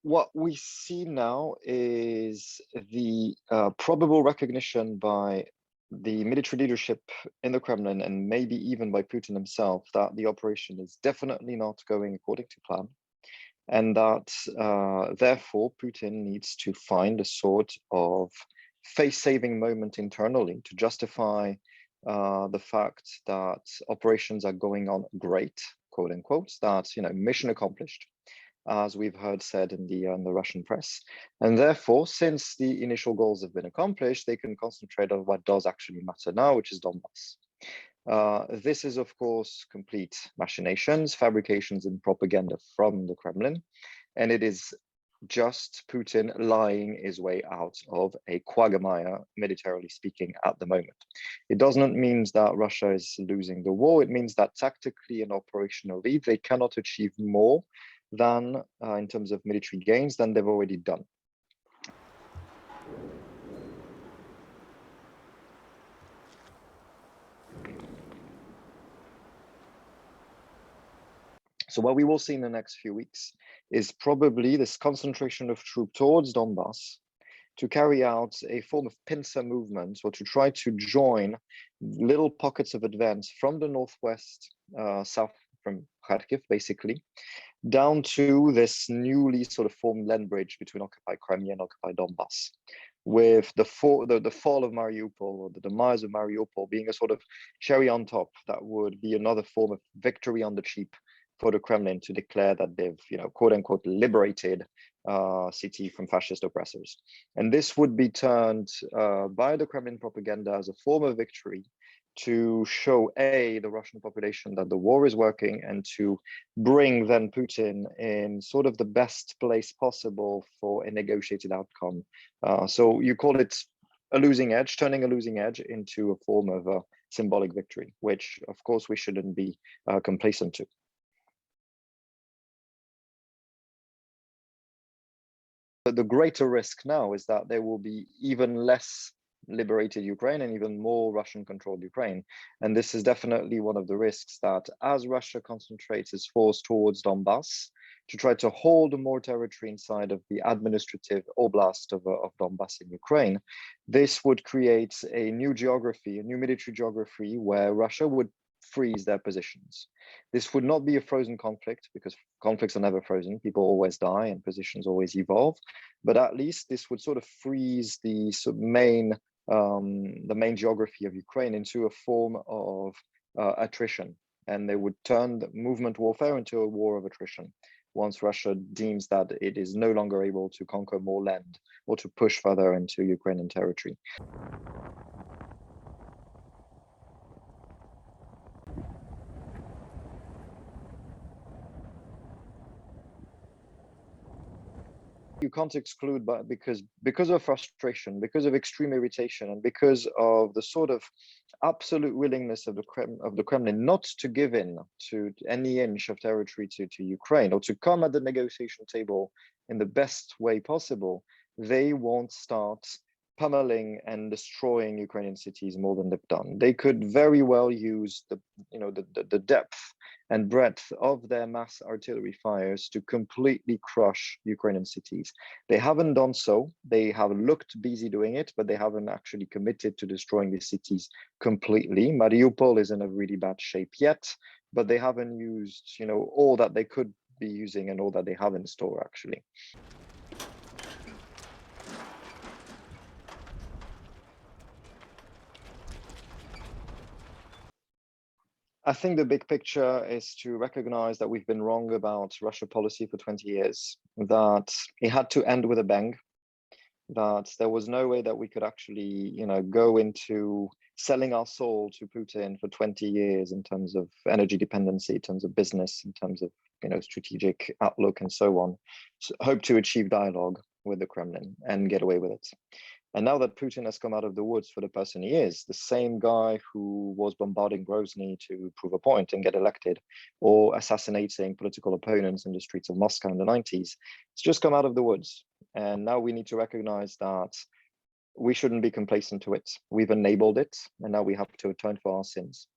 what we see now is the probable recognition by the military leadership in the Kremlin, and maybe even by Putin himself, that the operation is definitely not going according to plan, and that therefore Putin needs to find a sort of face-saving moment internally to justify the fact that operations are going on great, quote unquote, that mission accomplished, as we've heard said in the Russian press. And therefore, since the initial goals have been accomplished, they can concentrate on what does actually matter now, which is Donbas. This is, of course, complete machinations, fabrications, and propaganda from the Kremlin. And it is just Putin lying his way out of a quagmire, militarily speaking, at the moment. It does not mean that Russia is losing the war. It means that tactically and operationally, they cannot achieve more than, in terms of military gains, than they've already done. So what we will see in the next few weeks is probably this concentration of troops towards Donbas to carry out a form of pincer movement, or to try to join little pockets of advance from the northwest, south from Kharkiv, basically, down to this newly sort of formed land bridge between occupied Crimea and occupied Donbas, with the fall of Mariupol, or the demise of Mariupol, being a sort of cherry on top that would be another form of victory on the cheap for the Kremlin to declare that they've, quote unquote, liberated city from fascist oppressors. And this would be turned by the Kremlin propaganda as a form of victory, to show the Russian population that the war is working, and to bring then Putin in sort of the best place possible for a negotiated outcome. So you call it a losing edge, turning a losing edge into a form of a symbolic victory, which of course we shouldn't be complacent to. But the greater risk now is that there will be even less liberated Ukraine and even more Russian-controlled Ukraine. And this is definitely one of the risks, that as Russia concentrates its force towards Donbas to try to hold more territory inside of the administrative oblast of Donbas in Ukraine, this would create a new geography, a new military geography, where Russia would freeze their positions. This would not be a frozen conflict, because conflicts are never frozen. People always die and positions always evolve. But at least this would sort of freeze the main geography of Ukraine into a form of attrition, and they would turn the movement warfare into a war of attrition once Russia deems that it is no longer able to conquer more land or to push further into Ukrainian territory. You can't exclude, but because of frustration, because of extreme irritation, and because of the sort of absolute willingness of the Kremlin not to give in to any inch of territory to Ukraine, or to come at the negotiation table in the best way possible, they won't start pummeling and destroying Ukrainian cities more than they've done. They could very well use the depth and breadth of their mass artillery fires to completely crush Ukrainian cities. They haven't done so. They have looked busy doing it, but they haven't actually committed to destroying the cities completely. Mariupol is in a really bad shape yet, but they haven't used, all that they could be using and all that they have in store, actually. I think the big picture is to recognize that we've been wrong about Russia policy for 20 years, that it had to end with a bang, that there was no way that we could actually, go into selling our soul to Putin for 20 years in terms of energy dependency, in terms of business, in terms of, strategic outlook and so on. So hope to achieve dialogue with the Kremlin and get away with it. And now that Putin has come out of the woods for the person he is, the same guy who was bombarding Grozny to prove a point and get elected, or assassinating political opponents in the streets of Moscow in the 90s, it's just come out of the woods. And now we need to recognize that we shouldn't be complacent to it. We've enabled it, and now we have to atone for our sins.